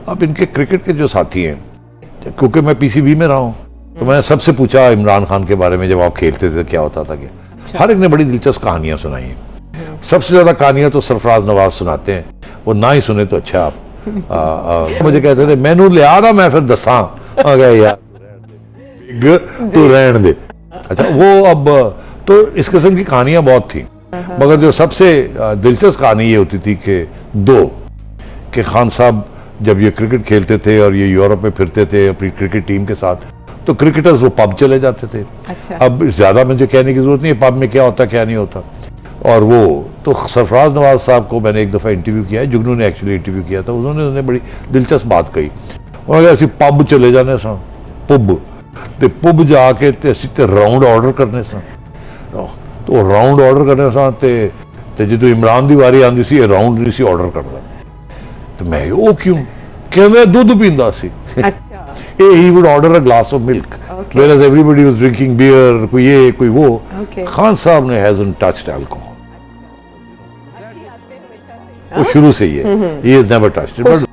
अब इनके क्रिकेट के जो साथी हैं, क्योंकि मैं पीसीबी में रहा हूँ, तो मैंने सबसे पूछा इमरान खान के बारे में, जब आप खेलते थे क्या होता था क्या। अच्छा। हर एक ने बड़ी दिलचस्प कहानियां सुनाई हैं। सबसे ज्यादा कहानियां तो सरफराज नवाज सुनाते हैं, वो ना ही सुने तो अच्छा। आप मुझे कहते थे मैनू लिया ना, मैं फिर दसा आ गया यार तू रहन दे। अच्छा, वो अब तो इस किस्म की कहानियां बहुत थी, मगर जो सबसे दिलचस्प कहानी ये होती थी कि खान साहब जब ये क्रिकेट खेलते थे और ये यूरोप में फिरते थे अपनी क्रिकेट टीम के साथ, तो क्रिकेटर्स वो पब चले जाते थे। अच्छा। अब ज्यादा मुझे कहने की जरूरत नहीं है पब में क्या होता क्या नहीं होता। और वो तो सरफराज नवाज साहब को मैंने एक दफा इंटरव्यू किया है, जुगनू ने एक्चुअली इंटरव्यू किया था, उन्होंने बड़ी दिलचस्प बात कही। उन्होंने ऐसी पब चले जाने सा, पब जाके ते राउंड ऑर्डर करने सा, तो राउंड ऑर्डर करने सा ते जो इमरान की वारी आती सी राउंड नहीं सी ऑर्डर करता, तो मैं वो क्यों कहते दूध पींदा सी। अच्छा। He would order a glass of milk, Okay. whereas everybody was drinking beer, कोई ये कोई वो। Okay. खान साहब ने hasn't touched alcohol, अच्छी आदतें हमेशा से। वो शुरू से ही है, he has never touched it, but